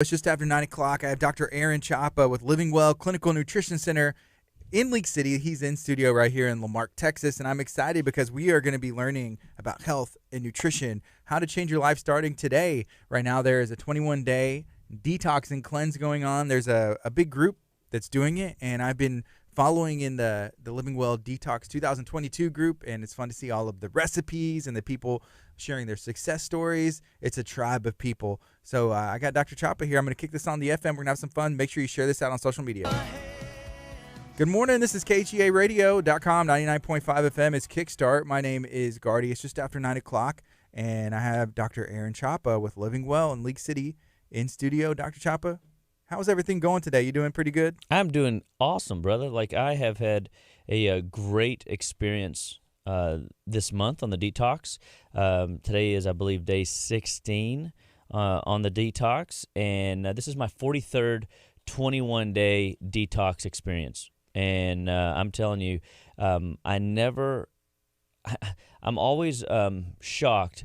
It's just after 9 o'clock. I have Dr. Aaron Chapa with Living Well Clinical Nutrition Center in League City. He's in studio right here in Lamarck, Texas, and I'm excited because we are going to be learning about health and nutrition, how to change your life starting today. Right now, there is a 21-day Detox and Cleanse going on. There's a big group that's doing it, and I've been following in the Living Well Detox 2022 group, and it's fun to see all of the recipes and the people sharing their success stories. It's a tribe of people. So I got Dr. Chapa here. I'm going to kick this on the FM. We're going to have some fun. Make sure you share this out on social media. Good morning. This is KHEA Radio.com, 99.5 FM. It's Kickstart. My name is Gardy. It's just after 9 o'clock, and I have Dr. Aaron Chapa with Living Well in League City in studio. Dr. Chapa, how's everything going today? You doing pretty good? I'm doing awesome, brother. Like, I have had a great experience this month on the detox. Today is, I believe, day 16 on the detox, and this is my 43rd 21-day detox experience. And I'm telling you, I'm always shocked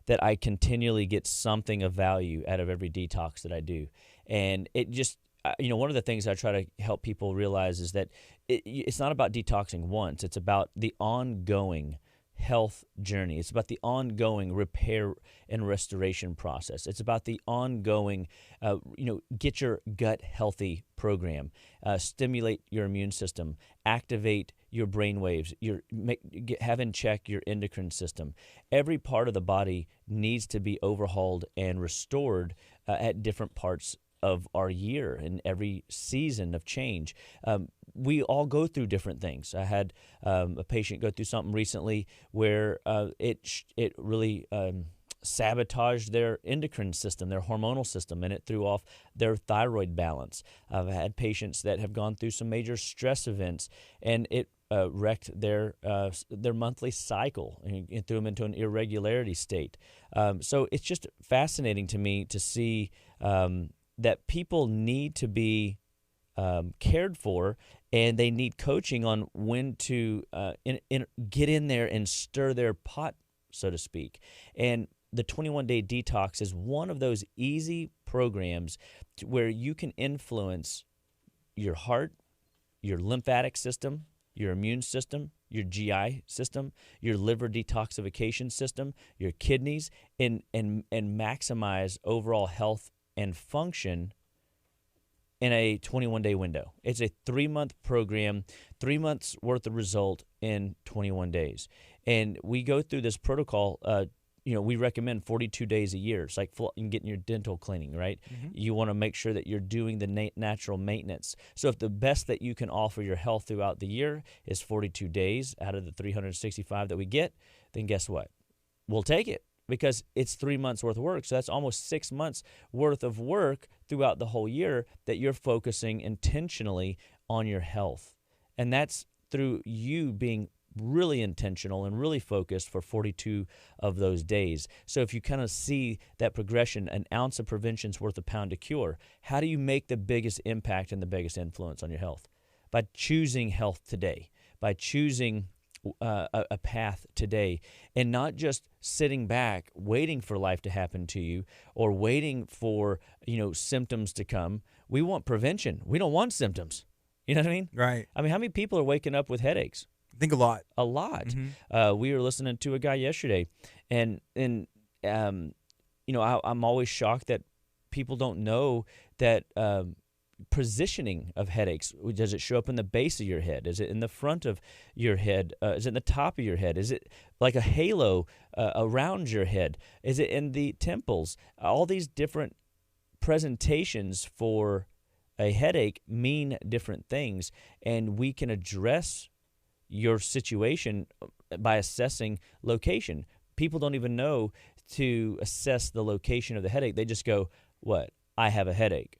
that I continually get something of value out of every detox that I do. And it just, one of the things I try to help people realize is that it's not about detoxing once. It's about the ongoing health journey. It's about the ongoing repair and restoration process. It's about the ongoing, get your gut healthy program, stimulate your immune system, activate your brain waves, have in check your endocrine system. Every part of the body needs to be overhauled and restored at different parts of our year and every season of change. We all go through different things. I had a patient go through something recently where it really sabotaged their endocrine system, their hormonal system, and it threw off their thyroid balance. I've had patients that have gone through some major stress events, and it wrecked their monthly cycle and threw them into an irregularity state. So it's just fascinating to me to see that people need to be cared for, and they need coaching on when to get in there and stir their pot, so to speak. And the 21-day detox is one of those easy programs where you can influence your heart, your lymphatic system, your immune system, your GI system, your liver detoxification system, your kidneys, and maximize overall health and function in a 21-day window. It's a 3-month program, 3 months worth of result in 21 days. And we go through this protocol. We recommend 42 days a year. It's like getting your dental cleaning, right? Mm-hmm. You want to make sure that you're doing the natural maintenance. So if the best that you can offer your health throughout the year is 42 days out of the 365 that we get, then guess what? We'll take it, because it's 3 months worth of work. So that's almost 6 months worth of work throughout the whole year that you're focusing intentionally on your health. And that's through you being really intentional and really focused for 42 of those days. So if you kind of see that progression, an ounce of prevention's worth a pound of cure. How do you make the biggest impact and the biggest influence on your health? By choosing health today, by choosing a path today, and not just sitting back waiting for life to happen to you or waiting for symptoms to come. We want prevention. We don't want symptoms. You know what I mean? Right. I mean, how many people are waking up with headaches? I think a lot. A lot. Mm-hmm. We were listening to a guy yesterday, and I'm always shocked that people don't know that positioning of headaches. Does it show up in the base of your head? Is it in the front of your head? Is it in the top of your head? Is it like a halo around your head? Is it in the temples? All these different presentations for a headache mean different things, and we can address your situation by assessing location. People don't even know to assess the location of the headache. They just go, what? I have a headache.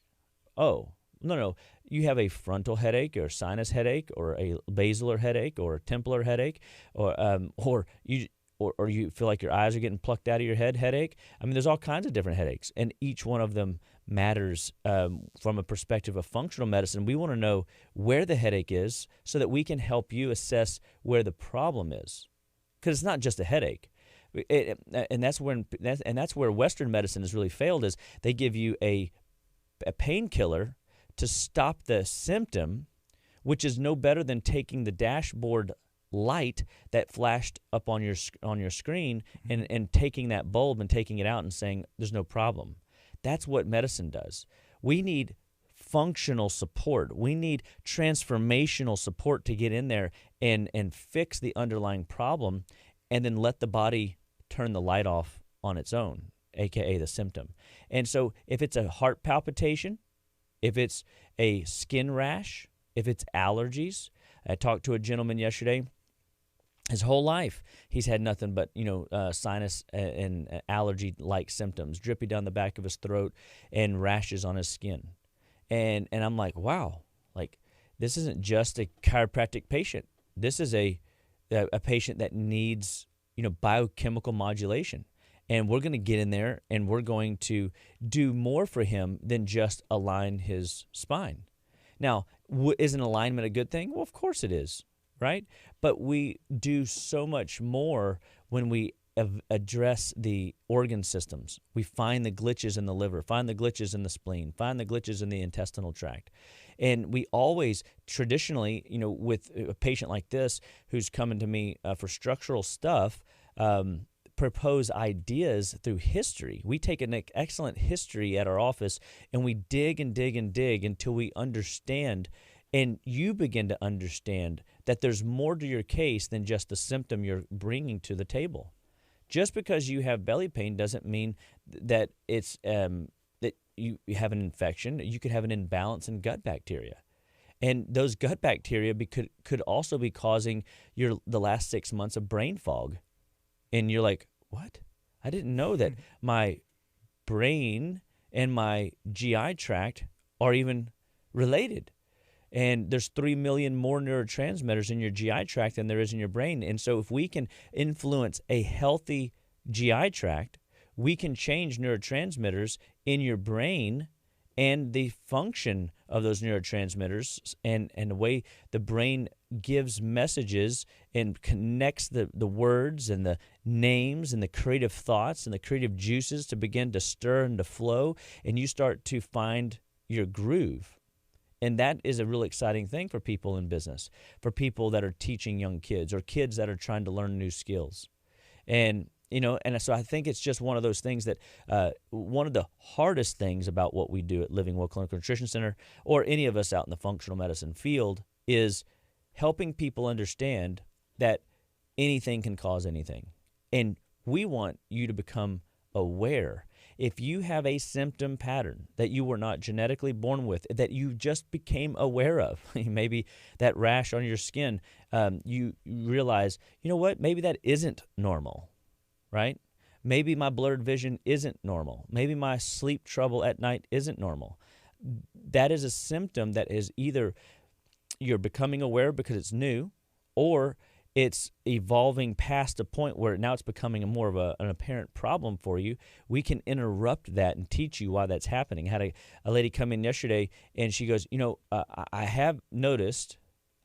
Oh, no. You have a frontal headache or a sinus headache or a basilar headache or a templar headache or you feel like your eyes are getting plucked out of your head headache. I mean, there's all kinds of different headaches, and each one of them matters from a perspective of functional medicine. We want to know where the headache is so that we can help you assess where the problem is, because it's not just a headache. And that's where Western medicine has really failed, is they give you a a painkiller to stop the symptom, which is no better than taking the dashboard light that flashed up on your screen and taking that bulb and taking it out and saying there's no problem. That's what medicine does. We need functional support. We need transformational support to get in there and fix the underlying problem, and then let the body turn the light off on its own, aka the symptom. And so if it's a heart palpitation, if it's a skin rash, if it's allergies, I talked to a gentleman yesterday. His whole life, he's had nothing but, sinus and allergy-like symptoms, drippy down the back of his throat and rashes on his skin. And I'm like, wow, like this isn't just a chiropractic patient. This is a patient that needs, biochemical modulation. And we're going to get in there and we're going to do more for him than just align his spine. Now, isn't alignment a good thing? Well, of course it is, right? But we do so much more when we address the organ systems. We find the glitches in the liver, find the glitches in the spleen, find the glitches in the intestinal tract. And we always traditionally, with a patient like this who's coming to me for structural stuff, propose ideas through history. We take an excellent history at our office and we dig and dig and dig until we understand, and you begin to understand that there's more to your case than just the symptom you're bringing to the table. Just because you have belly pain doesn't mean that it's that you have an infection. You could have an imbalance in gut bacteria. And those gut bacteria could also be causing the last 6 months of brain fog. And you're like, what? I didn't know that my brain and my GI tract are even related. And there's 3 million more neurotransmitters in your GI tract than there is in your brain. And so if we can influence a healthy GI tract, we can change neurotransmitters in your brain and the function of those neurotransmitters and the way the brain gives messages and connects the words and the names and the creative thoughts and the creative juices to begin to stir and to flow, and you start to find your groove. And that is a really exciting thing for people in business, for people that are teaching young kids or kids that are trying to learn new skills. And so I think it's just one of those things that one of the hardest things about what we do at Living Well Clinical Nutrition Center, or any of us out in the functional medicine field, is helping people understand that anything can cause anything. And we want you to become aware. If you have a symptom pattern that you were not genetically born with, that you just became aware of, maybe that rash on your skin, you realize, maybe that isn't normal. Right? Maybe my blurred vision isn't normal. Maybe my sleep trouble at night isn't normal. That is a symptom that is either you're becoming aware because it's new, or it's evolving past a point where now it's becoming more of an apparent problem for you. We can interrupt that and teach you why that's happening. I had a lady come in yesterday and she goes, I have noticed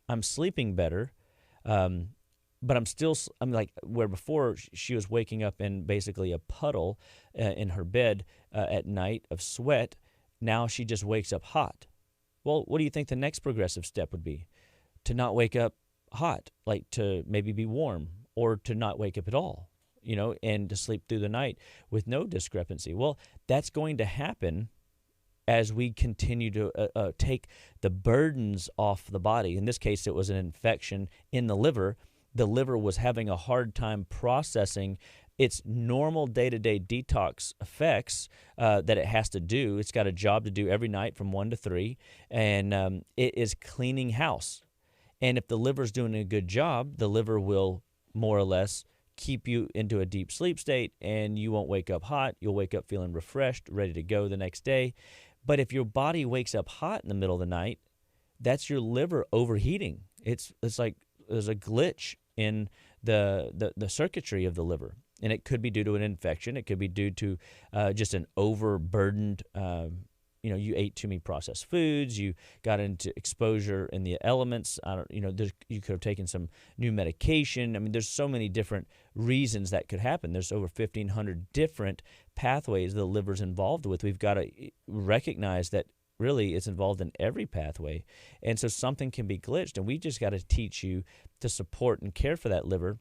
I'm sleeping better, but I'm like, where before she was waking up in basically a puddle in her bed at night of sweat. Now she just wakes up hot. Well, what do you think the next progressive step would be? To not wake up hot, like to maybe be warm, or to not wake up at all, and to sleep through the night with no discrepancy. Well, that's going to happen as we continue to take the burdens off the body. In this case, it was an infection in the liver. The liver was having a hard time processing its normal day-to-day detox effects that it has to do. It's got a job to do every night from 1 to 3, and it is cleaning house. And if the liver's doing a good job, the liver will more or less keep you into a deep sleep state, and you won't wake up hot. You'll wake up feeling refreshed, ready to go the next day. But if your body wakes up hot in the middle of the night, that's your liver overheating. It's like there's a glitch in the circuitry of the liver. And it could be due to an infection. It could be due to just an overburdened you ate too many processed foods, you got into exposure in the elements. You could have taken some new medication. I mean, there's so many different reasons that could happen. There's over 1,500 different pathways the liver's involved with. We've got to recognize that really it's involved in every pathway. And so something can be glitched, and we just got to teach you to support and care for that liver,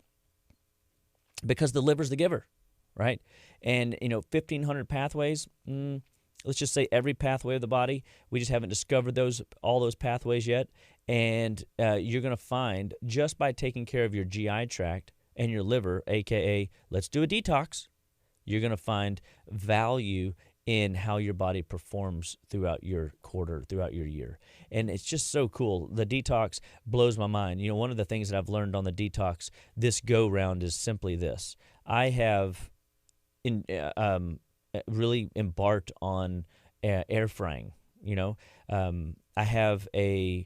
because the liver's the giver, right? And, 1,500 pathways, let's just say every pathway of the body, we just haven't discovered all those pathways yet. And you're going to find, just by taking care of your GI tract and your liver, a.k.a. let's do a detox, you're going to find value in how your body performs throughout your quarter, throughout your year. And it's just so cool. The detox blows my mind. One of the things that I've learned on the detox this go-round is simply this. I have really embarked on air frying. I have an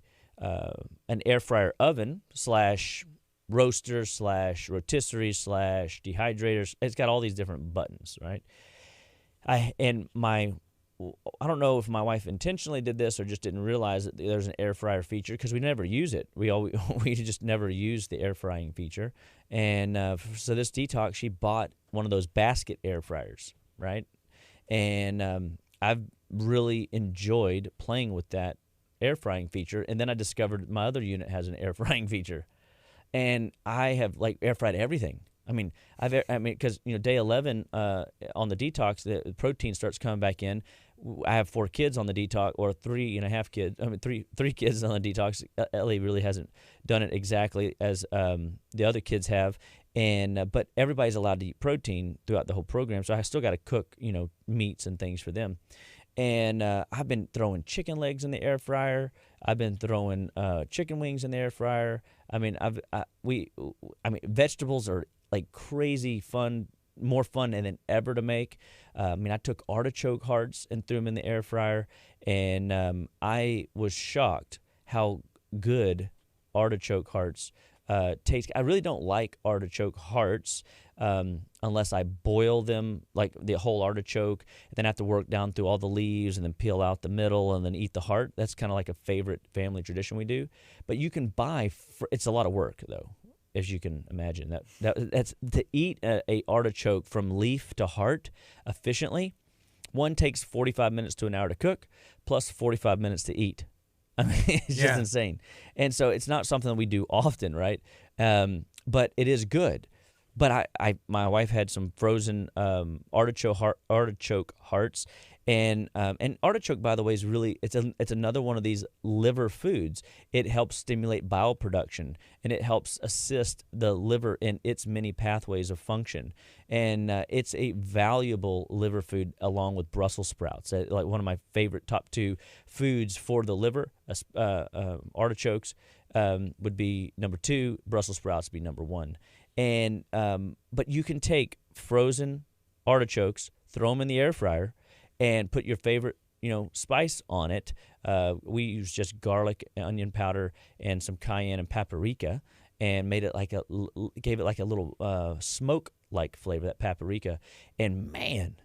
air fryer oven / roaster / rotisserie / dehydrator. It's got all these different buttons, right? I don't know if my wife intentionally did this or just didn't realize that there's an air fryer feature, because we never use it. We just never use the air frying feature. And so this detox, she bought one of those basket air fryers, right? And I've really enjoyed playing with that air frying feature. And then I discovered my other unit has an air frying feature, and I have air fried everything. Because day 11 on the detox, the protein starts coming back in. I have 4 kids on the detox, or 3.5 kids. Three kids on the detox. Ellie really hasn't done it exactly as the other kids have, but everybody's allowed to eat protein throughout the whole program. So I still got to cook, meats and things for them. And I've been throwing chicken legs in the air fryer. I've been throwing chicken wings in the air fryer. Vegetables are crazy fun, more fun than ever to make. I took artichoke hearts and threw them in the air fryer, and I was shocked how good artichoke hearts taste. I really don't like artichoke hearts unless I boil them, like the whole artichoke, and then have to work down through all the leaves and then peel out the middle and then eat the heart. That's kind of like a favorite family tradition we do. But you can buy, it's a lot of work though, as you can imagine. That's to eat a artichoke from leaf to heart efficiently. One takes 45 minutes to an hour to cook, plus 45 minutes to eat. It's just insane. And so it's not something that we do often, right? But it is good. But my wife had some frozen artichoke hearts, and artichoke, by the way, is really it's another one of these liver foods. It helps stimulate bile production, and it helps assist the liver in its many pathways of function. And it's a valuable liver food, along with Brussels sprouts. Like one of my favorite top 2 foods for the liver. Artichokes would be number 2. Brussels sprouts would be number 1. And but you can take frozen artichokes, throw them in the air fryer, and put your favorite, spice on it. We use just garlic, onion powder, and some cayenne and paprika, and gave it like a little smoke-like flavor, that paprika. And man,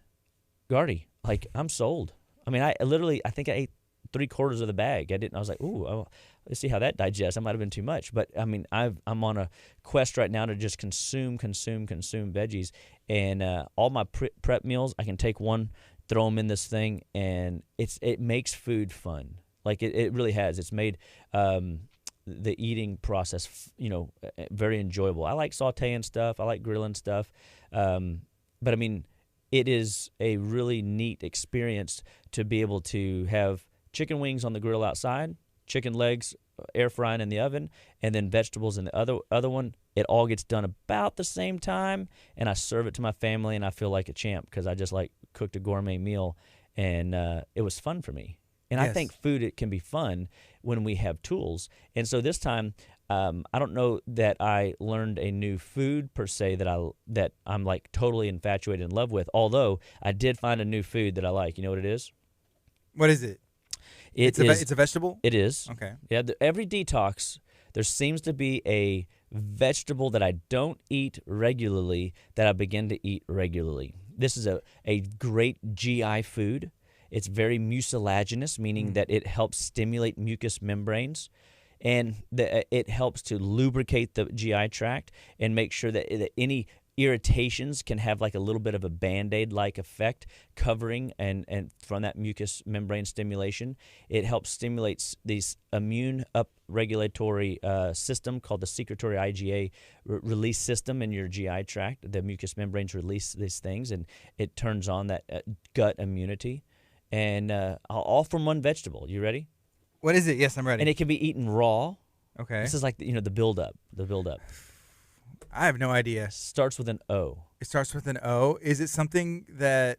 Gardy, I'm sold. I think I ate 3/4 of the bag. I was like, ooh, let's see how that digests. That might have been too much. But I'm on a quest right now to just consume veggies. And all my prep meals, I can take one, throw them in this thing, and it makes food fun. It really has. It's made the eating process, very enjoyable. I like sauteing stuff. I like grilling stuff. But it is a really neat experience to be able to have chicken wings on the grill outside, chicken legs air frying in the oven, and then vegetables in the other one. It all gets done about the same time, and I serve it to my family, and I feel like a champ because I just cooked a gourmet meal, and it was fun for me. And yes. I think food, it can be fun when we have tools. And so this time, I don't know that I learned a new food per se that I'm totally infatuated in love with. Although I did find a new food that I like. You know what it is? What is it? It's a vegetable? It is. Okay. Yeah. Every detox, there seems to be a vegetable that I don't eat regularly that I begin to eat regularly. This is a great GI food. It's very mucilaginous, meaning that it helps stimulate mucous membranes. And it helps to lubricate the GI tract and make sure that any irritations can have like a little bit of a Band-Aid-like effect covering and from that mucous membrane stimulation. It helps stimulate these immune upregulatory system called the secretory IgA release system in your GI tract. The mucous membranes release these things, and it turns on that gut immunity. And all from one vegetable. You ready? What is it? Yes, I'm ready. And it can be eaten raw. Okay. This is like the build-up. The build-up. I have no idea. Starts with an O. It starts with an O. Is it something that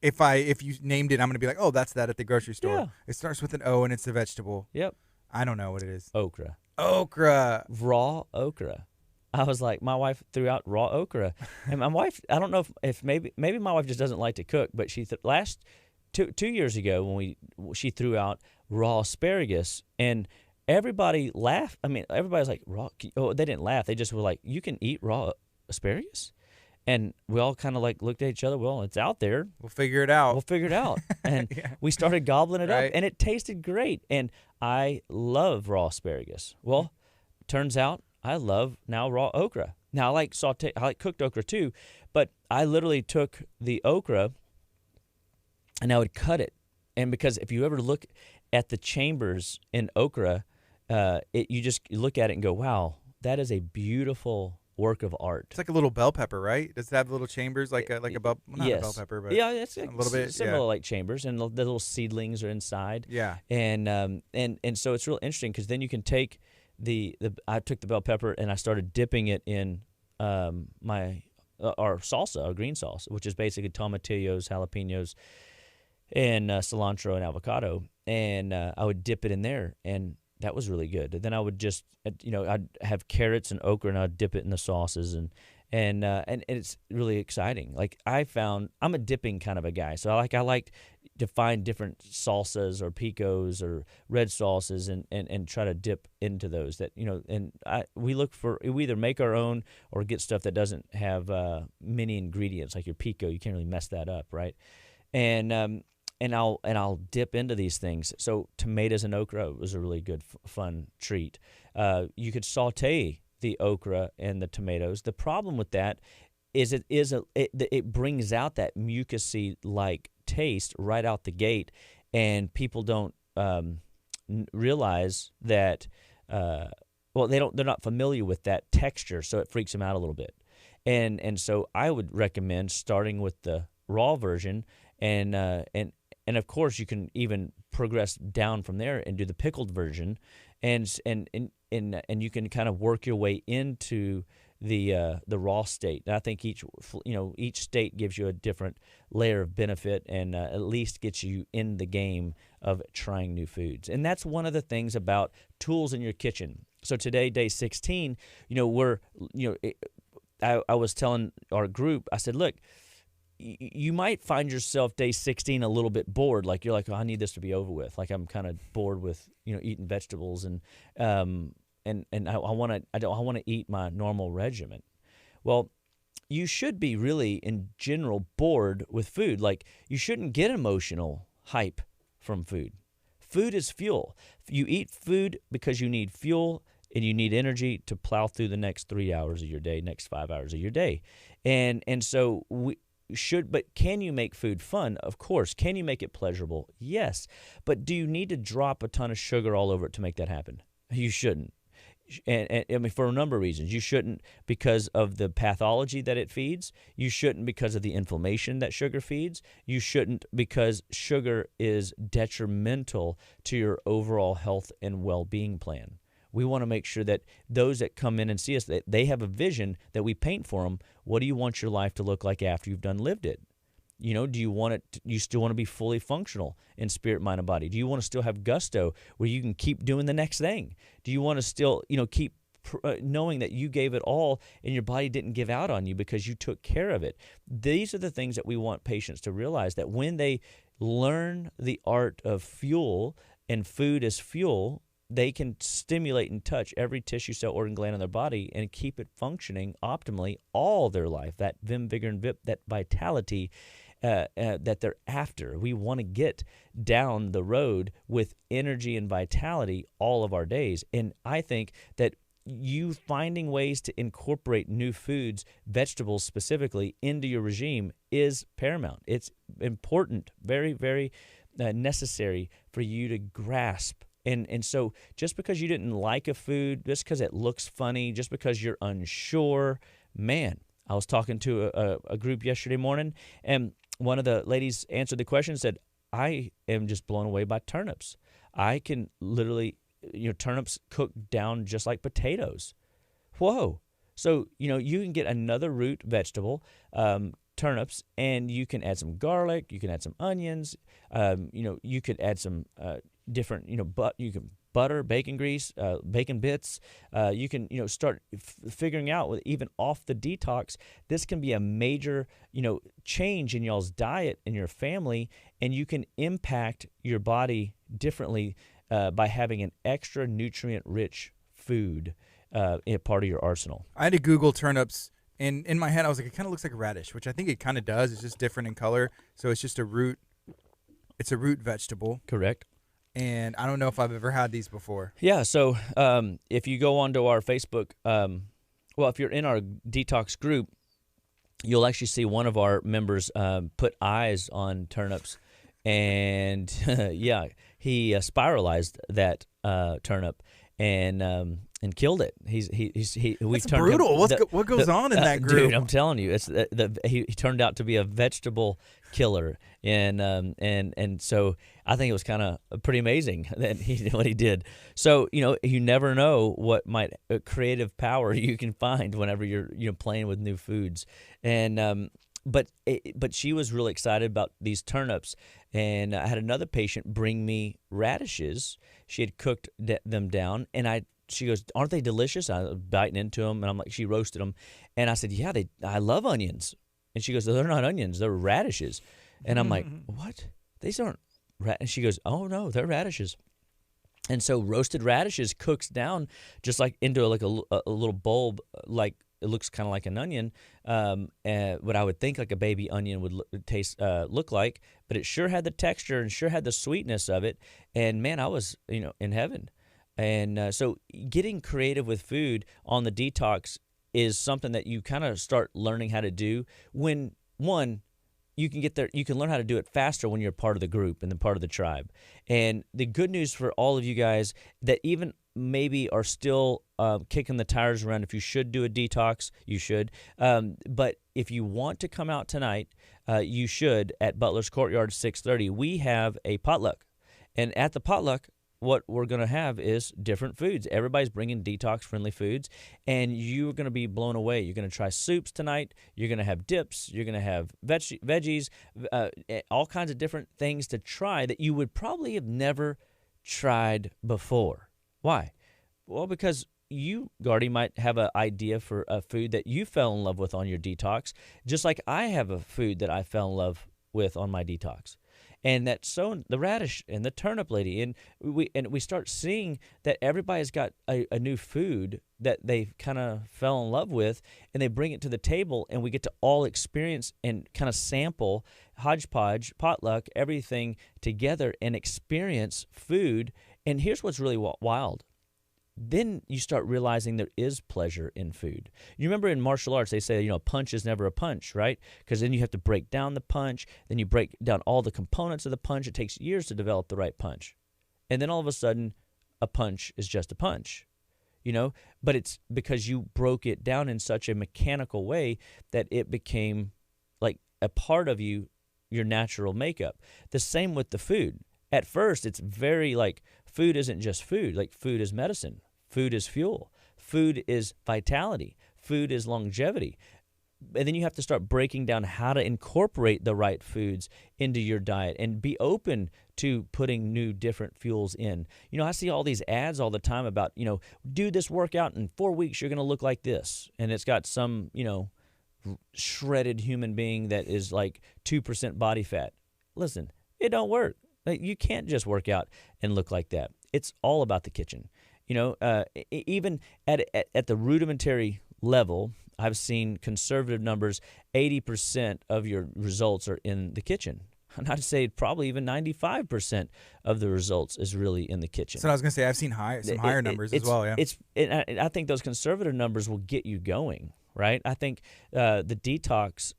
if you named it, I'm going to be like, oh, that's that at the grocery store. Yeah. It starts with an O and it's a vegetable. Yep. I don't know what it is. Okra. Okra. Raw okra. I was like, my wife threw out raw okra. And my wife, I don't know if maybe my wife just doesn't like to cook, but she last 2 years ago when she threw out raw asparagus, and everybody laughed. I mean, everybody's like, raw. Oh, they didn't laugh. They just were like, you can eat raw asparagus? And we all kind of like looked at each other. Well, it's out there. We'll figure it out. And Yeah. we started gobbling it Right. up, and it tasted great. And I love raw asparagus. Well, turns out I love now raw okra. Now, I like cooked okra too, but I literally took the okra and I would cut it. And because if you ever look at the chambers in okra, you just look at it and go, wow, that is a beautiful work of art. It's like a little bell pepper, right? Does it have little chambers like a bell? Well, not yes. a bell pepper, but yeah, it's a little bit similar yeah. like chambers, and the little seedlings are inside. Yeah. And so it's real interesting because then you can take I took the bell pepper and I started dipping it in our salsa, our green sauce, which is basically tomatillos, jalapenos, and cilantro and avocado, and I would dip it in there, and that was really good. And then I would just, I'd have carrots and okra, and I'd dip it in the sauces, and it's really exciting. Like I'm a dipping kind of a guy, so I like to find different salsas or picos or red sauces and try to dip into those that, we either make our own or get stuff that doesn't have many ingredients, like your pico. You can't really mess that up, right? And I'll dip into these things. So tomatoes and okra was a really good, fun treat. You could saute the okra and the tomatoes. The problem with that is it brings out that mucousy like taste right out the gate, and people don't realize that. They're not familiar with that texture, so it freaks them out a little bit. And so I would recommend starting with the raw version, and of course you can even progress down from there and do the pickled version, and you can kind of work your way into the raw state. And I think each state gives you a different layer of benefit, and at least gets you in the game of trying new foods. And that's one of the things about tools in your kitchen. So today, day 16, I was telling our group, I said, look, you might find yourself day 16 a little bit bored. Like you're like, oh, I need this to be over with. Like I'm kind of bored with eating vegetables, and I want to eat my normal regimen. Well, you should be really in general bored with food. Like you shouldn't get emotional hype from food. Food is fuel. You eat food because you need fuel and you need energy to plow through the next 3 hours of your day, next 5 hours of your day, and so we. But can you make food fun? Of course. Can you make it pleasurable? Yes. But do you need to drop a ton of sugar all over it to make that happen? You shouldn't. And I mean, for a number of reasons. You shouldn't because of the pathology that it feeds. You shouldn't because of the inflammation that sugar feeds. You shouldn't because sugar is detrimental to your overall health and well-being plan. We want to make sure that those that come in and see us, that they have a vision that we paint for them. What do you want your life to look like after you've done lived it? Do you want it? You still want to be fully functional in spirit, mind, and body? Do you want to still have gusto where you can keep doing the next thing? Do you want to still, keep knowing that you gave it all and your body didn't give out on you because you took care of it? These are the things that we want patients to realize, that when they learn the art of fuel and food as fuel, they can stimulate and touch every tissue, cell, organ, gland in their body and keep it functioning optimally all their life. That vim, vigor, and vip, that vitality. that they're after. We want to get down the road with energy and vitality all of our days. And I think that you finding ways to incorporate new foods, vegetables specifically, into your regime is paramount. It's important, very, very necessary for you to grasp. And so just because you didn't like a food, just because it looks funny, just because you're unsure, man, I was talking to a group yesterday morning, and one of the ladies answered the question and said, I am just blown away by turnips. I can literally, turnips cook down just like potatoes. Whoa. So, you can get another root vegetable, turnips, and you can add some garlic, you can add some onions, you could add some different, you can butter, bacon grease, bacon bits. You can, start figuring out with even off the detox. This can be a major, change in y'all's diet and your family, and you can impact your body differently by having an extra nutrient-rich food part of your arsenal. I had to Google turnips, and in my head I was like, it kind of looks like a radish, which I think it kind of does. It's just different in color, so it's just a root. It's a root vegetable. Correct. And I don't know if I've ever had these before. Yeah, so if you go onto our Facebook, if you're in our detox group, you'll actually see one of our members put eyes on turnips, and he spiralized that turnip and killed it. That's brutal. What goes on in that group? Dude, I'm telling you, it's he turned out to be a vegetable killer, and so I think it was kind of pretty amazing that what he did. So you never know what creative power you can find whenever you're playing with new foods, and but she was really excited about these turnips, and I had another patient bring me radishes. She had cooked them down, and she goes, aren't they delicious? I was biting into them, and I'm like, she roasted them. And I said, yeah, I love onions. And she goes, they're not onions, they're radishes. And I'm like, what? These aren't radishes. And she goes, oh, no, they're radishes. And so roasted radishes cooks down just like into like a little bulb, like it looks kind of like an onion, what I would think like a baby onion would look like. But it sure had the texture and sure had the sweetness of it. And, man, I was, in heaven. And so getting creative with food on the detox is something that you kind of start learning how to do when, one, you can get there. You can learn how to do it faster when you're part of the group and the part of the tribe. And the good news for all of you guys that even maybe are still kicking the tires around, if you should do a detox, you should. But if you want to come out tonight, you should at Butler's Courtyard 6:30. We have a potluck. And at the potluck, what we're going to have is different foods. Everybody's bringing detox-friendly foods, and you're going to be blown away. You're going to try soups tonight. You're going to have dips. You're going to have veggies, all kinds of different things to try that you would probably have never tried before. Why? Well, because you, Gardy, might have an idea for a food that you fell in love with on your detox, just like I have a food that I fell in love with on my detox. And the radish and the turnip lady, and we start seeing that everybody's got a new food that they kind of fell in love with, and they bring it to the table, and we get to all experience and kind of sample, hodgepodge, potluck, everything together and experience food. And here's what's really wild. Then you start realizing there is pleasure in food. You remember in martial arts, they say, a punch is never a punch, right? Because then you have to break down the punch. Then you break down all the components of the punch. It takes years to develop the right punch. And then all of a sudden, a punch is just a punch, But it's because you broke it down in such a mechanical way that it became like a part of you, your natural makeup. The same with the food. At first, it's very like food isn't just food. Like food is medicine. Food is fuel. Food is vitality. Food is longevity. And then you have to start breaking down how to incorporate the right foods into your diet and be open to putting new different fuels in. I see all these ads all the time about, do this workout in 4 weeks, you're going to look like this. And it's got some, shredded human being that is like 2% body fat. Listen, it don't work. You can't just work out and look like that. It's all about the kitchen. Even at the rudimentary level, I've seen conservative numbers, 80% of your results are in the kitchen. Not to say probably even 95% of the results is really in the kitchen. So I was going to say I've seen some higher numbers as well. Yeah, I think those conservative numbers will get you going, right? I think the detox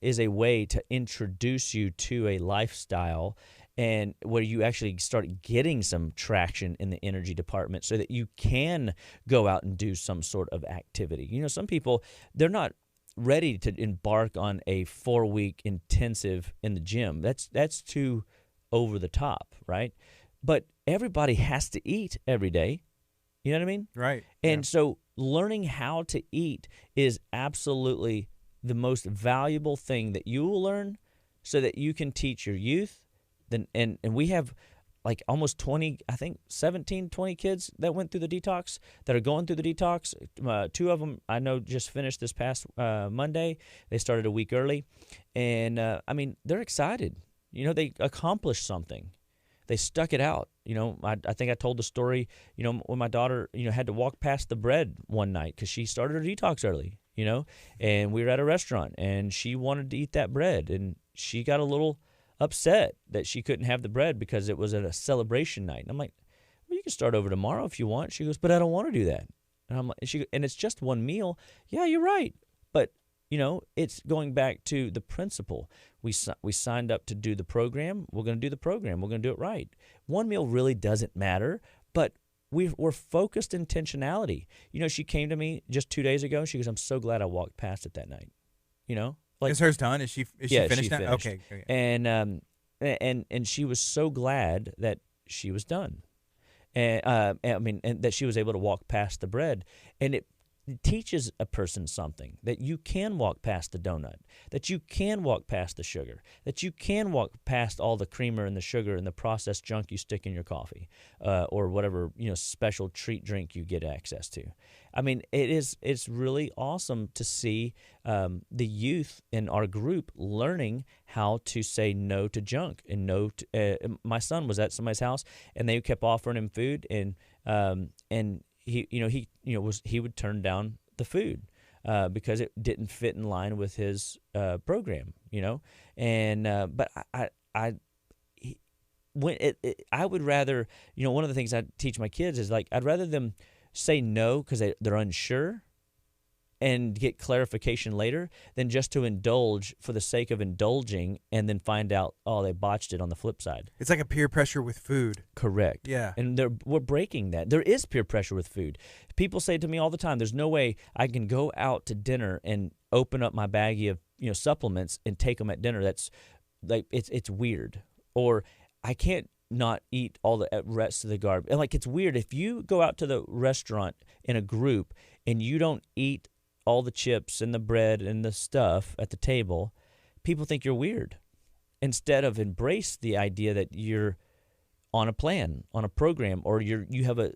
is a way to introduce you to a lifestyle and where you actually start getting some traction in the energy department so that you can go out and do some sort of activity. You know, some people, they're not ready to embark on a 4-week intensive in the gym. That's too over the top, right? But everybody has to eat every day. You know what I mean? Right. And so learning how to eat is absolutely the most valuable thing that you will learn so that you can teach your youth. And we have like almost 20, I think 17, 20 kids that went through the detox, that are going through the detox. 2 of them I know just finished this past Monday. They started a week early. And, I mean, they're excited. You know, they accomplished something. They stuck it out. You know, I think I told the story, you know, when my daughter, you know, had to walk past the bread one night because she started her detox early, you know, and we were at a restaurant and she wanted to eat that bread and she got a little upset that she couldn't have the bread because it was at a celebration night. And I'm like, well, you can start over tomorrow if you want. She goes, but I don't want to do that. And I'm like, and it's just one meal. Yeah, you're right. But, you know, it's going back to the principle. We signed up to do the program. We're going to do the program. We're going to do it right. One meal really doesn't matter, but we're focused intentionality. You know, she came to me just 2 days ago. She goes, I'm so glad I walked past it that night. You know? Like, is hers done? Is she finished she now? Finished. Okay. And she was so glad that she was done. And and that she was able to walk past the bread. And it teaches a person something, that you can walk past the donut, that you can walk past the sugar, that you can walk past all the creamer and the sugar and the processed junk you stick in your coffee, or whatever, you know, special treat drink you get access to. I mean, it's really awesome to see the youth in our group learning how to say no to junk and no to, my son was at somebody's house and they kept offering him food and he would turn down the food because it didn't fit in line with his program, you know. And but I would rather, you know, one of the things I teach my kids is like I'd rather them say no because they're unsure and get clarification later than just to indulge for the sake of indulging and then find out, oh, they botched it on the flip side. It's like a peer pressure with food. Correct. Yeah. And we're breaking that. There is peer pressure with food. People say to me all the time, there's no way I can go out to dinner and open up my baggie of, you know, supplements and take them at dinner. That's like, it's weird. Or I can't not eat all the rest of the garbage. And like, it's weird. If you go out to the restaurant in a group and you don't eat all the chips and the bread and the stuff at the table, people think you're weird. Instead of embrace the idea that you're on a plan, on a program, or you have a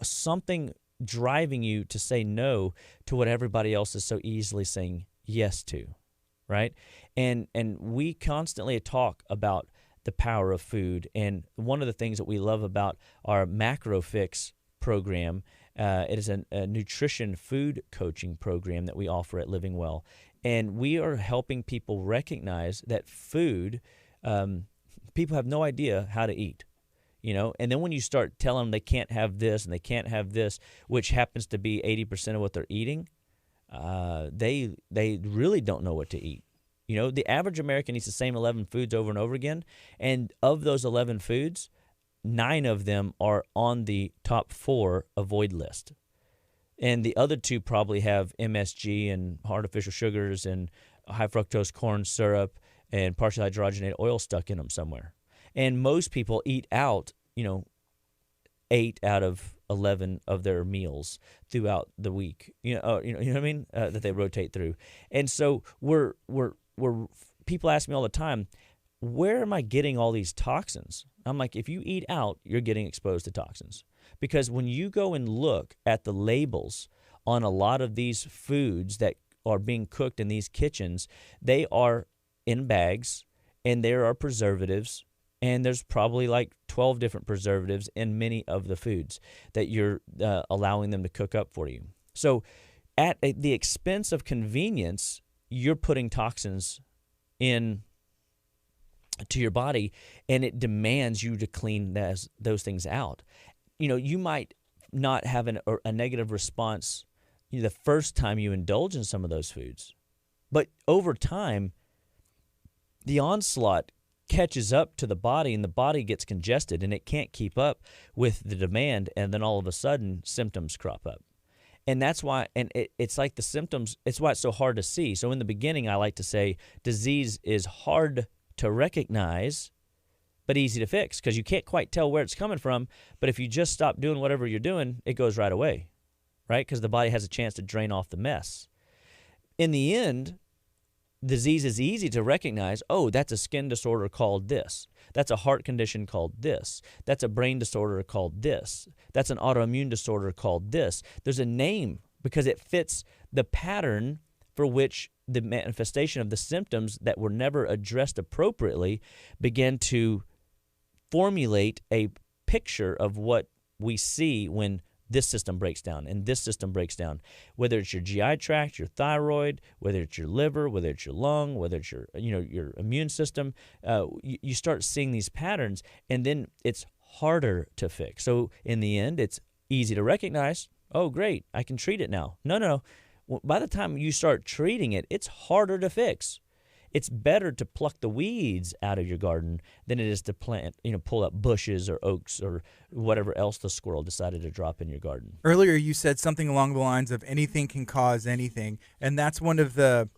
something driving you to say no to what everybody else is so easily saying yes to, right? And we constantly talk about the power of food. And one of the things that we love about our Macro Fix program, it is a nutrition food coaching program that we offer at Living Well. And we are helping people recognize that food, people have no idea how to eat, you know. And then when you start telling them they can't have this and they can't have this, which happens to be 80% of what they're eating, they really don't know what to eat. You know, the average American eats the same 11 foods over and over again. And of those 11 foods, 9 of them are on the top 4 avoid list. And the other 2 probably have MSG and artificial sugars and high fructose corn syrup and partially hydrogenated oil stuck in them somewhere. And most people eat out, you know, 8 out of 11 of their meals throughout the week. You know what I mean? That they rotate through. And so we're people ask me all the time, where am I getting all these toxins? I'm like, if you eat out, you're getting exposed to toxins. Because when you go and look at the labels on a lot of these foods that are being cooked in these kitchens, they are in bags and there are preservatives, and there's probably like 12 different preservatives in many of the foods that you're allowing them to cook up for you. So at the expense of convenience, you're putting toxins in to your body, and it demands you to clean those things out. You might not have a negative response the first time you indulge in some of those foods, but over time, the onslaught catches up to the body, and the body gets congested, and it can't keep up with the demand, and then all of a sudden, symptoms crop up. And that's why, and it's like the symptoms, it's why it's so hard to see. So in the beginning, I like to say disease is hard to recognize, but easy to fix, because you can't quite tell where it's coming from. But if you just stop doing whatever you're doing, it goes right away, right? Because the body has a chance to drain off the mess. In the end, disease is easy to recognize. Oh, that's a skin disorder called this. That's a heart condition called this. That's a brain disorder called this. That's an autoimmune disorder called this. There's a name because it fits the pattern for which the manifestation of the symptoms that were never addressed appropriately began to formulate a picture of what we see when this system breaks down and this system breaks down, whether it's your GI tract, your thyroid, whether it's your liver, whether it's your lung, whether it's your immune system. You start seeing these patterns, and then it's harder to fix. So in the end, it's easy to recognize. Oh, great, I can treat it now. No. By the time you start treating it, it's harder to fix. It's better to pluck the weeds out of your garden than it is to plant, pull up bushes or oaks or whatever else the squirrel decided to drop in your garden. Earlier, you said something along the lines of anything can cause anything. And that's one of the,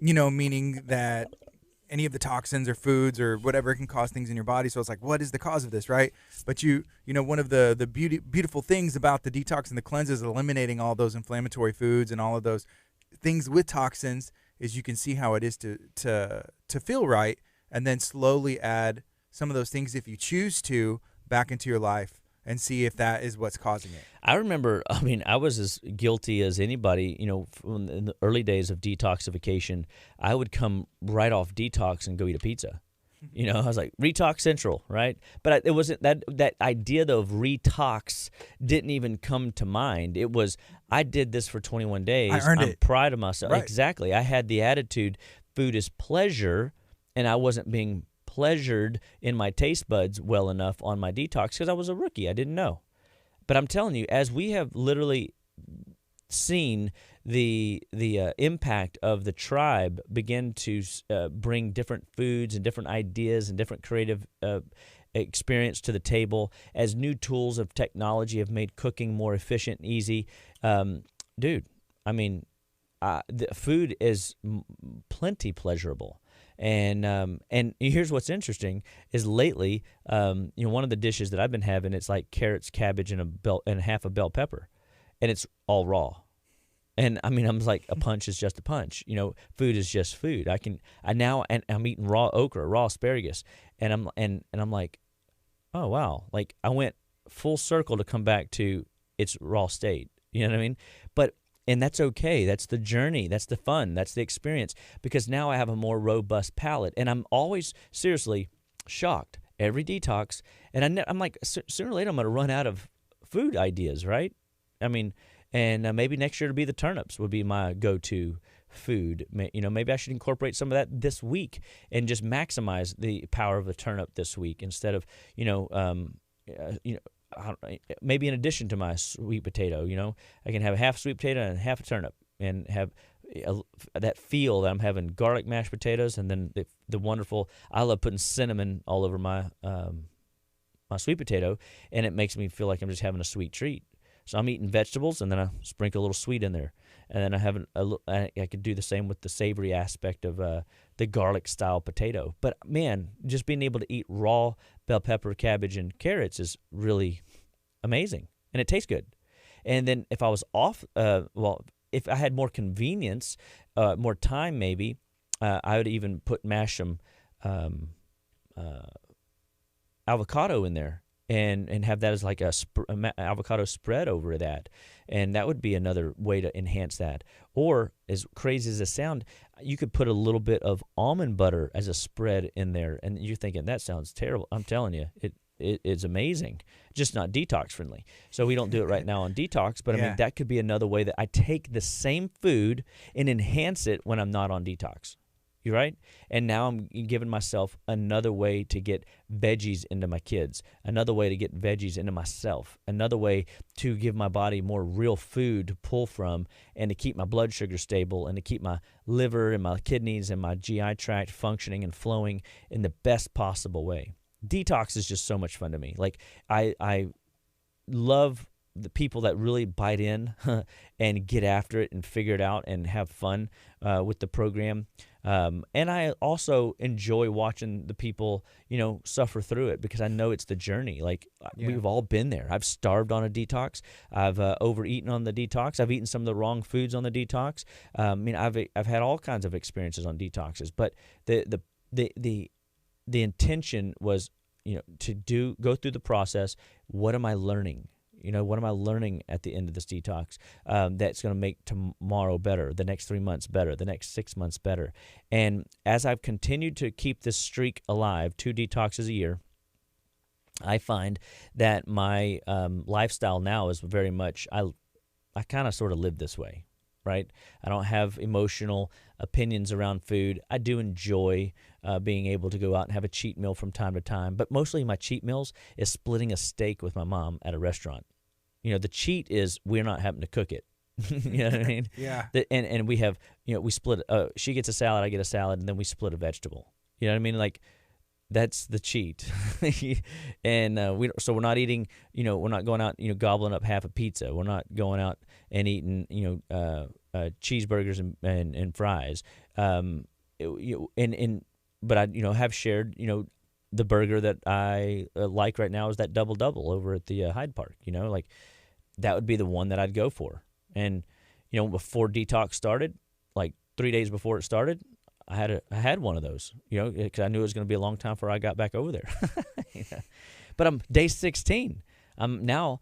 meaning that any of the toxins or foods or whatever can cause things in your body. So it's like, what is the cause of this, right? But one of the beautiful things about the detox and the cleanse is eliminating all those inflammatory foods and all of those things with toxins is you can see how it is to feel right, and then slowly add some of those things, if you choose to, back into your life and see if that is what's causing it. I remember, I was as guilty as anybody, in the early days of detoxification. I would come right off detox and go eat a pizza. I was like, Retox Central, right? But it wasn't that idea, though, of retox didn't even come to mind. It was, I did this for 21 days. I earned it. I'm proud of myself. Right. Exactly. I had the attitude, food is pleasure, and I wasn't being pleasured in my taste buds well enough on my detox because I was a rookie. I didn't know. But I'm telling you, as we have literally seen the impact of the tribe begin to bring different foods and different ideas and different creative experience to the table, as new tools of technology have made cooking more efficient and easy. The food is plenty pleasurable. And here's what's interesting is lately, one of the dishes that I've been having, it's like carrots, cabbage, and half a bell pepper, and it's all raw. And I'm like, a punch is just a punch. Food is just food. I'm eating raw okra, raw asparagus, and I'm like, oh wow, like I went full circle to come back to its raw state. You know what I mean? And that's okay. That's the journey. That's the fun. That's the experience. Because now I have a more robust palate, and I'm always seriously shocked every detox. And I'm like, sooner or later I'm going to run out of food ideas, right? And maybe next year to be the turnips would be my go-to food. Maybe I should incorporate some of that this week and just maximize the power of the turnip this week instead of maybe in addition to my sweet potato. I can have a half sweet potato and half a turnip and have that feel that I'm having garlic mashed potatoes, and then the wonderful. I love putting cinnamon all over my my sweet potato, and it makes me feel like I'm just having a sweet treat. So I'm eating vegetables, and then I sprinkle a little sweet in there, and then I have I could do the same with the savory aspect of the garlic style potato. But man, just being able to eat raw bell pepper, cabbage, and carrots is really amazing, and it tastes good. And then if I was off, if I had more convenience, more time, maybe I would even mash some avocado in there. And have that as like a avocado spread over that. And that would be another way to enhance that. Or, as crazy as it sounds, you could put a little bit of almond butter as a spread in there. And you're thinking, that sounds terrible. I'm telling you, is amazing, just not detox friendly. So we don't do it right now on detox, but I Yeah. mean, that could be another way that I take the same food and enhance it when I'm not on detox. You right? And now I'm giving myself another way to get veggies into my kids, another way to get veggies into myself, another way to give my body more real food to pull from and to keep my blood sugar stable and to keep my liver and my kidneys and my GI tract functioning and flowing in the best possible way. Detox is just so much fun to me. Like I love the people that really bite in and get after it and figure it out and have fun with the program. And I also enjoy watching the people, suffer through it because I know it's the journey. Like we've all been there. I've starved on a detox. I've overeaten on the detox. I've eaten some of the wrong foods on the detox. I've had all kinds of experiences on detoxes. But the intention was, to go through the process. What am I learning? What am I learning at the end of this detox that's going to make tomorrow better, the next 3 months better, the next 6 months better? And as I've continued to keep this streak alive, 2 detoxes a year, I find that my lifestyle now is very much, I kind of sort of live this way, right? I don't have emotional opinions around food. I do enjoy being able to go out and have a cheat meal from time to time, but mostly my cheat meals is splitting a steak with my mom at a restaurant. The cheat is we're not having to cook it. You know what I mean? Yeah. And we have, we split, she gets a salad, I get a salad, and then we split a vegetable. You know what I mean? Like, that's the cheat. And so we're not eating, we're not going out, gobbling up half a pizza. We're not going out and eating, cheeseburgers and fries. But I, have shared, the burger that I like right now is that double over at the Hyde Park. Like that would be the one that I'd go for. And before detox started, like 3 days before it started, I had one of those. Because I knew it was going to be a long time before I got back over there. But I'm day 16. I'm now,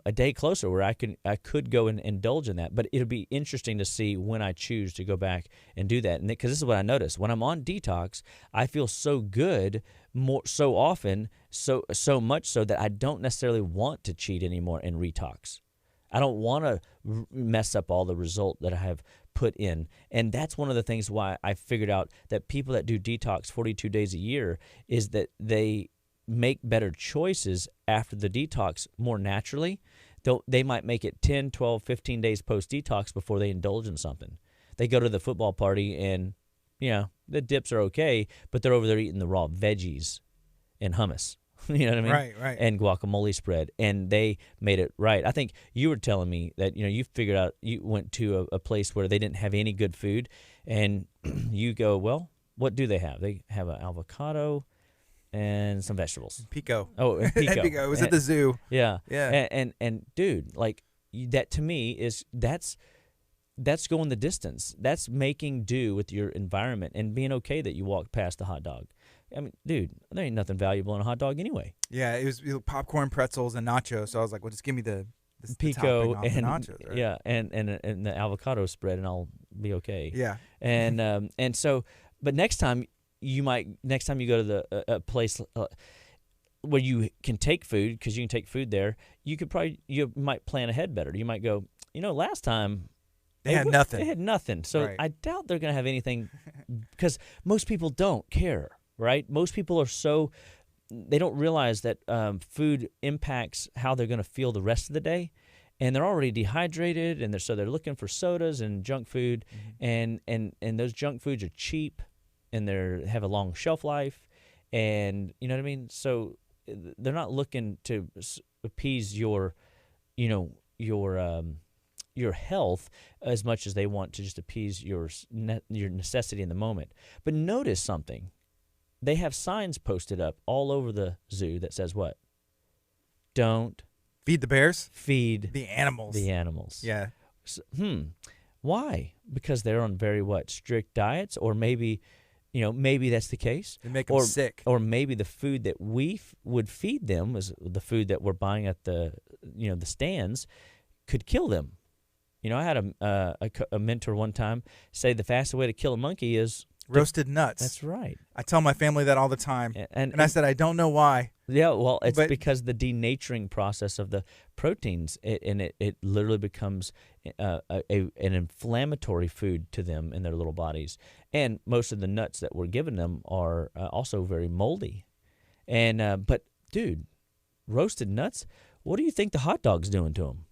a day closer where I could go and indulge in that. But it'll be interesting to see when I choose to go back and do that. And because this is what I noticed. When I'm on detox, I feel so good so often, so much so that I don't necessarily want to cheat anymore and retox. I don't want to mess up all the result that I have put in. And that's one of the things why I figured out that people that do detox 42 days a year is that they make better choices after the detox more naturally. They might make it 10, 12, 15 days post-detox before they indulge in something. They go to the football party and, the dips are okay, but they're over there eating the raw veggies and hummus. You know what I mean? Right. And guacamole spread, and they made it right. I think you were telling me that, you figured out, you went to a place where they didn't have any good food, and you go, well, what do they have? They have an avocado and some vegetables. Pico. Oh, and pico. Pico. It was at the zoo. Yeah. Yeah. And dude, like that to me is that's going the distance. That's making do with your environment and being okay that you walked past the hot dog. I mean, dude, there ain't nothing valuable in a hot dog anyway. Yeah, it was popcorn, pretzels, and nachos. So I was like, well, just give me the pico off and the nachos. Right? Yeah, and the avocado spread, and I'll be okay. Yeah. And so, but next time you go to a place where you can take food, because you can take food there, you might plan ahead better. You might go, last time They had nothing. They had nothing. So Right. I doubt they're going to have anything, because most people don't care, right? Most people they don't realize that food impacts how they're going to feel the rest of the day. And they're already dehydrated, and so they're looking for sodas and junk food, and those junk foods are cheap, and they have a long shelf life, and you know what I mean. So they're not looking to appease your health as much as they want to just appease your necessity in the moment. But notice something: they have signs posted up all over the zoo that says what? Don't Feed the bears? feed The animals. the animals. Yeah. So, why? Because they're on very strict diets, or maybe that's the case. They make them sick. Or maybe the food that we would feed them, is the food that we're buying at the the stands, could kill them. I had a mentor one time say the fastest way to kill a monkey is Roasted nuts. That's right. I tell my family that all the time. And I said, I don't know why. Yeah, well, it's because the denaturing process of the proteins, it literally becomes an inflammatory food to them in their little bodies. And most of the nuts that we're giving them are also very moldy. And but, dude, roasted nuts, what do you think the hot dog's doing to them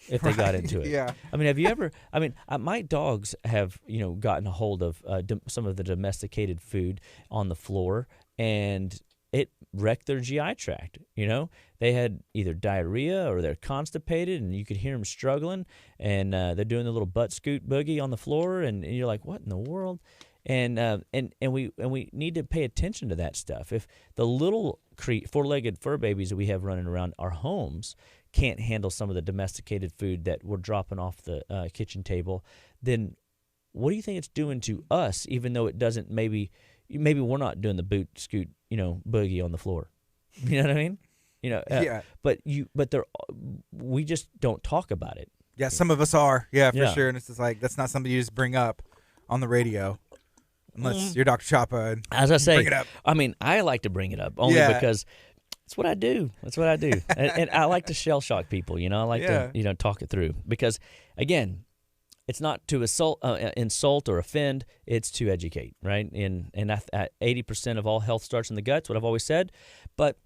if they got into it? Yeah. I mean, have you ever – I mean, my dogs have, gotten a hold of some of the domesticated food on the floor, and – it wrecked their GI tract. They had either diarrhea or they're constipated, and you could hear them struggling, and they're doing the little butt scoot boogie on the floor, and you're like, what in the world? And we need to pay attention to that stuff. If the little four-legged fur babies that we have running around our homes can't handle some of the domesticated food that we're dropping off the kitchen table, then what do you think it's doing to us? Even though it doesn't, maybe we're not doing the boot scoot, boogie on the floor. You know what I mean? Yeah. But we just don't talk about it. Yeah, some of us are. Yeah, for Yeah. sure. And it's just like, that's not something you just bring up on the radio. Unless you're Dr. Chapa and As I say, bring it up. I mean, I like to bring it up only because it's what I do. That's what I do. and I like to shell shock people, I like to, talk it through. Because, again, it's not to insult or offend. It's to educate, right? And 80% of all health starts in the gut. That's what I've always said. But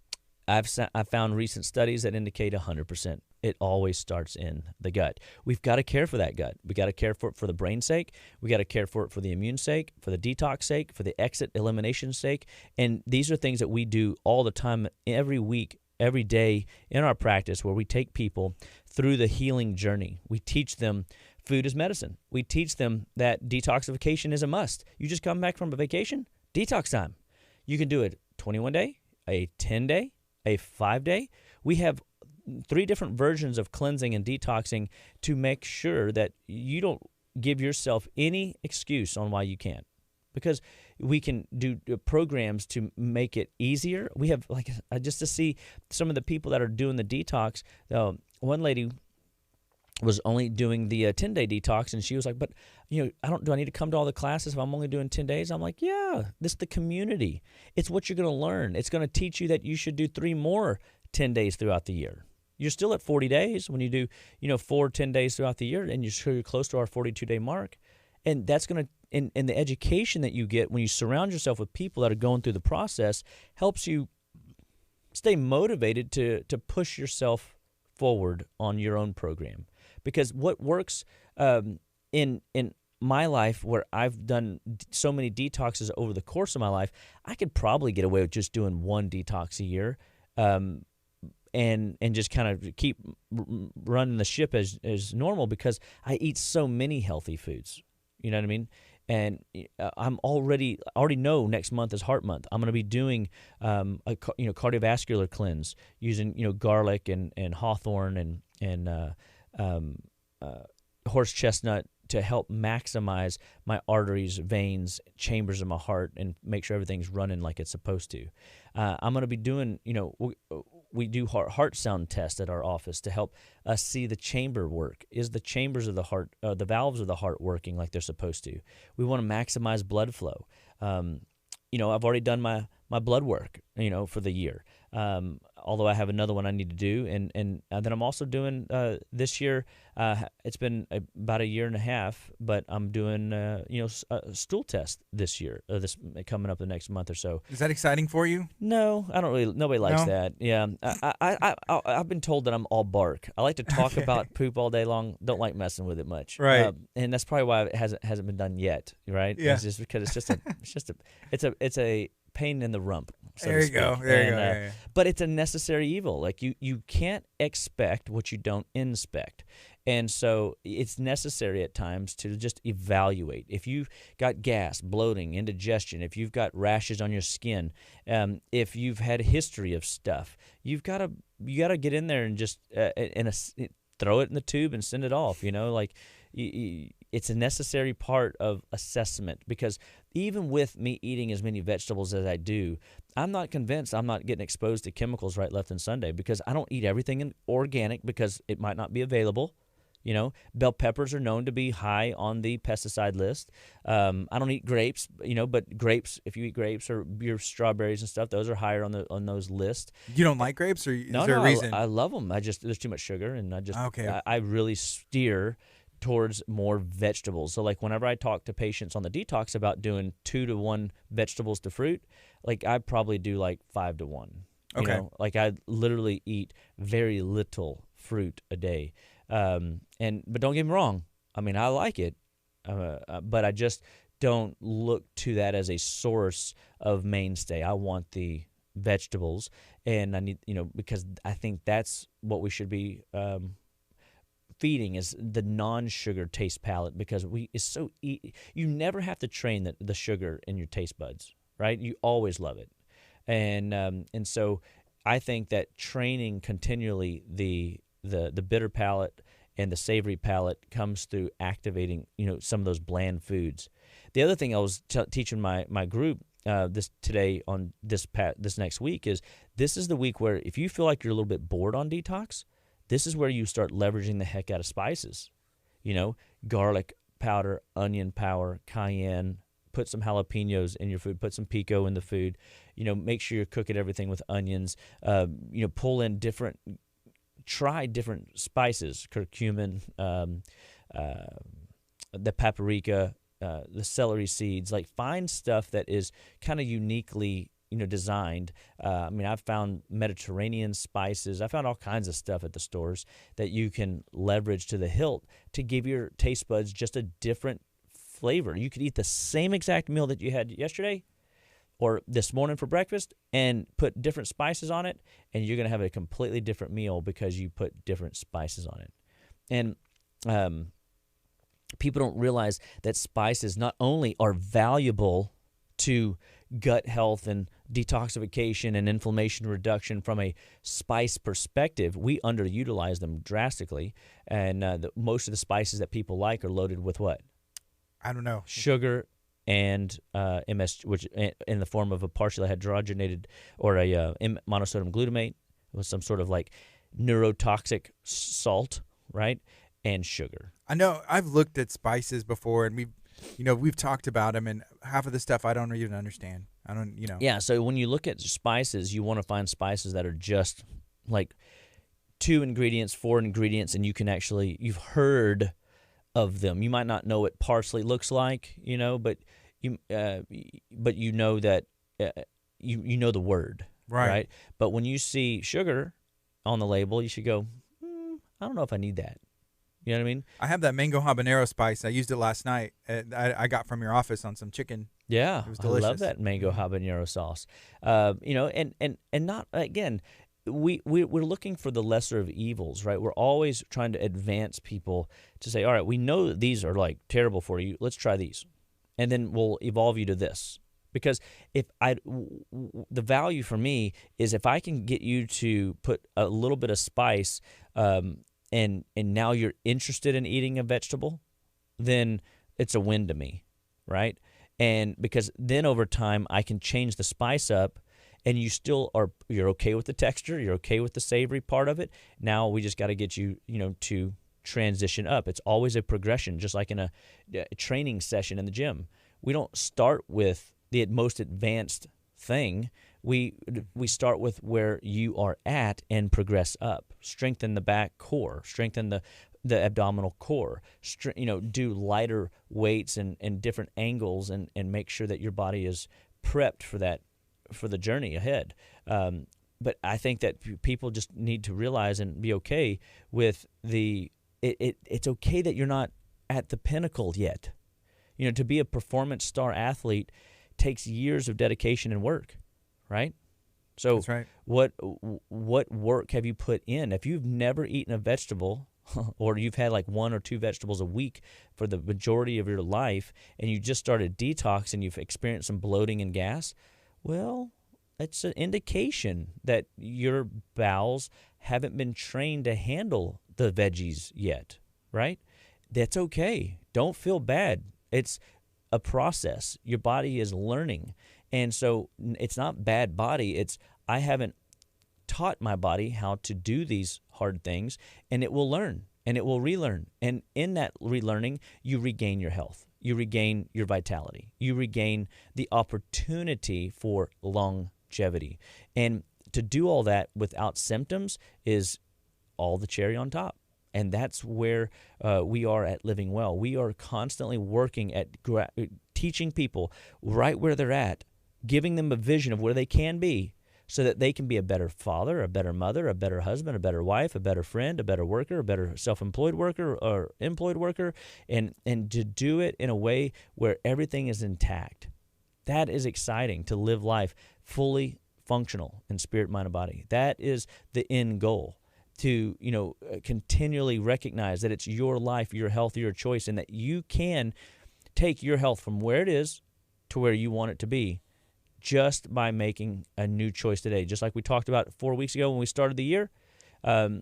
I've found recent studies that indicate 100%. It always starts in the gut. We've got to care for that gut. We got to care for it for the brain's sake. We got to care for it for the immune sake, for the detox sake, for the exit elimination sake. And these are things that we do all the time, every week, every day in our practice, where we take people through the healing journey. We teach them food is medicine. We teach them that detoxification is a must. You just come back from a vacation, detox time. You can do it 21-day, a 10-day, a 5-day. We have 3 different versions of cleansing and detoxing to make sure that you don't give yourself any excuse on why you can't. Because we can do programs to make it easier. We have, just to see some of the people that are doing the detox. One lady was only doing the 10-day detox, and she was like, but, do I need to come to all the classes if I'm only doing 10 days? I'm like, yeah, this is the community. It's what you're going to learn. It's going to teach you that you should do 3 more 10 days throughout the year. You're still at 40 days when you do, 4 10 days throughout the year, and you're close to our 42-day mark. And that's going to, and the education that you get when you surround yourself with people that are going through the process helps you stay motivated to push yourself forward on your own program. Because what works in my life, where I've done so many detoxes over the course of my life, I could probably get away with just doing 1 detox a year, and just kind of keep running the ship as normal, because I eat so many healthy foods. You know what I mean? And I'm already know next month is Heart Month. I'm going to be doing a cardiovascular cleanse using garlic and hawthorn and horse chestnut to help maximize my arteries, veins, chambers of my heart, and make sure everything's running like it's supposed to. I'm going to be doing, we do heart sound tests at our office to help us see the chamber work. Is the chambers of the heart, the valves of the heart working like they're supposed to? We want to maximize blood flow. I've already done my blood work, for the year. Although I have another one I need to do, and then I'm also doing this year. It's been about 1.5 years, but I'm doing a stool test this year. This coming up the next month or so. Is that exciting for you? No, I don't really. Nobody likes No? that. Yeah, I've been told that I'm all bark. I like to talk about poop all day long. Don't like messing with it much. Right. And that's probably why it hasn't been done yet. Right. Yeah. It's just because it's a pain in the rump. So There to you go. speak. There you And, go. Yeah. But it's a necessary evil. Like you can't expect what you don't inspect. And so it's necessary at times to just evaluate. If you've got gas, bloating, indigestion, if you've got rashes on your skin, if you've had a history of stuff, you gotta get in there and just throw it in the tube and send it off. It's a necessary part of assessment, because even with me eating as many vegetables as I do, I'm not convinced I'm not getting exposed to chemicals right, left, and Sunday, because I don't eat everything organic because it might not be available. Bell peppers are known to be high on the pesticide list. I don't eat grapes, but grapes, if you eat grapes or your strawberries and stuff, those are higher on those lists. You don't like grapes, or is No, there a reason? I love them. There's too much sugar, and Okay. I really steer towards more vegetables. So like whenever I talk to patients on the detox about doing 2 to 1 vegetables to fruit, like I probably do like 5 to 1. Okay. Like I literally eat very little fruit a day. But don't get me wrong. I mean, I like it, but I just don't look to that as a source of mainstay. I want the vegetables, and I need, because I think that's what we should be feeding, is the non-sugar taste palate, because you never have to train the sugar in your taste buds, right? You always love it, and so I think that training continually the bitter palate and the savory palate comes through activating some of those bland foods. The other thing I was teaching my group today on this next week is, this is the week where if you feel like you're a little bit bored on detox, this is where you start leveraging the heck out of spices. Garlic powder, onion powder, cayenne. Put some jalapenos in your food. Put some pico in the food. Make sure you're cooking everything with onions. Pull in try different spices, curcumin, the paprika, the celery seeds. Like, find stuff that is kind of uniquely designed. I've found Mediterranean spices. I found all kinds of stuff at the stores that you can leverage to the hilt to give your taste buds just a different flavor. You could eat the same exact meal that you had yesterday or this morning for breakfast and put different spices on it, and you're going to have a completely different meal because you put different spices on it. And people don't realize that spices not only are valuable to gut health and detoxification and inflammation reduction from a spice perspective, we underutilize them drastically. And most of the spices that people like are loaded with what? I don't know. Sugar and MS, which in the form of a partially hydrogenated or a monosodium glutamate with some sort of like neurotoxic salt, right? And sugar. I know I've looked at spices before, and we've talked about them, and half of the stuff I don't even understand. I don't. Yeah, so when you look at spices, you want to find spices that are just like 2 ingredients, 4 ingredients, and you've heard of them. You might not know what parsley looks like, but you know that you know the word, right? But when you see sugar on the label, you should go, I don't know if I need that. You know what I mean? I have that mango habanero spice. I used it last night. I got from your office on some chicken. Yeah, it was delicious. I love that mango habanero sauce. And not, again, we're looking for the lesser of evils, right? We're always trying to advance people to say, all right, we know that these are like terrible for you. Let's try these, and then we'll evolve you to this. Because the value for me is if I can get you to put a little bit of spice, and now you're interested in eating a vegetable, then it's a win to me, right? And because then over time I can change the spice up, and you're okay with the texture, you're okay with the savory part of it. Now we just got to get you, to transition up. It's always a progression, just like in a training session in the gym. We don't start with the most advanced thing. We start with where you are at and progress up. Strengthen the back core, strengthen the abdominal core, do lighter weights and different angles, and make sure that your body is prepped for the journey ahead. But I think that people just need to realize and be okay with it's okay that you're not at the pinnacle yet. To be a performance star athlete takes years of dedication and work, right? So that's right. What work have you put in? If you've never eaten a vegetable or you've had like 1 or 2 vegetables a week for the majority of your life, and you just started detox and you've experienced some bloating and gas, well, it's an indication that your bowels haven't been trained to handle the veggies yet, right? That's okay. Don't feel bad. It's a process. Your body is learning. And so it's not bad body. It's I haven't taught my body how to do these hard things, and it will learn. and it will relearn. And in that relearning, you regain your health. You regain your vitality. You regain the opportunity for longevity. And to do all that without symptoms is all the cherry on top. And that's where we are at Living Well. We are constantly working at teaching people right where they're at, giving them a vision of where they can be so that they can be a better father, a better mother, a better husband, a better wife, a better friend, a better worker, a better self-employed worker or employed worker, and to do it in a way where everything is intact. That is exciting, to live life fully functional in spirit, mind, and body. That is the end goal. To continually recognize that it's your life, your health, your choice, and that you can take your health from where it is to where you want it to be just by making a new choice today. Just like we talked about 4 weeks ago when we started the year, we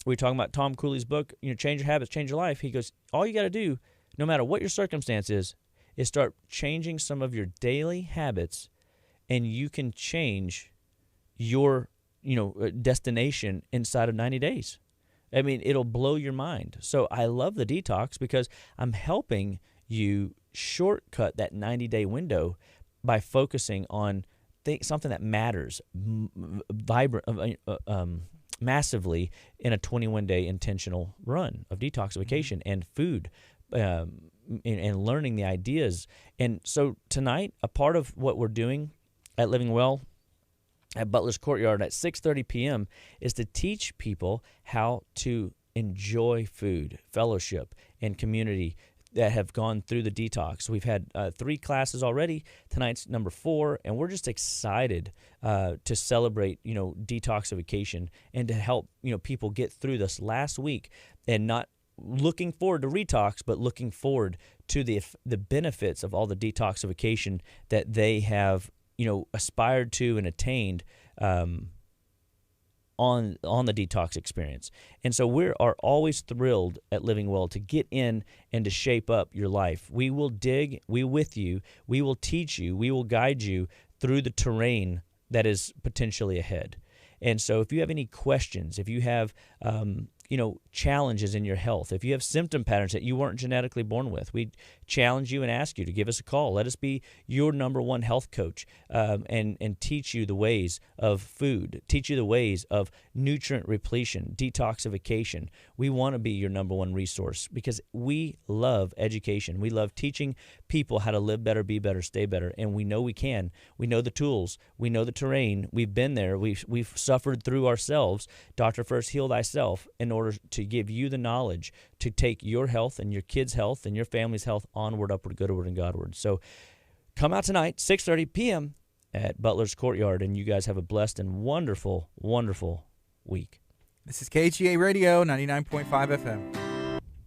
were talking about Tom Cooley's book, Change Your Habits, Change Your Life. He goes, all you got to do, no matter what your circumstance is start changing some of your daily habits, and you can change your destination inside of 90 days. I mean, it'll blow your mind. So I love the detox because I'm helping you shortcut that 90-day window by focusing on something that matters massively in a 21-day intentional run of detoxification and food and learning the ideas. And so tonight, a part of what we're doing at Living Well at Butler's Courtyard at 6:30 p.m. is to teach people how to enjoy food, fellowship, and community that have gone through the detox. We've had 3 classes already. Tonight's number 4, and we're just excited to celebrate, detoxification and to help, people get through this last week and not looking forward to retox, but looking forward to the benefits of all the detoxification that they have aspired to and attained on the detox experience. And so we are always thrilled at Living Well to get in and to shape up your life. We will dig, we with you, we will teach you, we will guide you through the terrain that is potentially ahead. And so if you have any questions, if you have challenges in your health, if you have symptom patterns that you weren't genetically born with, we challenge you and ask you to give us a call. Let us be your number one health coach and teach you the ways of food, teach you the ways of nutrient repletion, detoxification. We want to be your number one resource because we love education. We love teaching people how to live better, be better, stay better, and we know we can. We know the tools. We know the terrain. We've been there. We've suffered through ourselves. Doctor, first heal thyself in order to give you the knowledge to take your health and your kids' health and your family's health onward, upward, goodward, and Godward. So come out tonight, 6:30 p.m. at Butler's Courtyard, and you guys have a blessed and wonderful, wonderful week. This is KHEA Radio, 99.5 FM.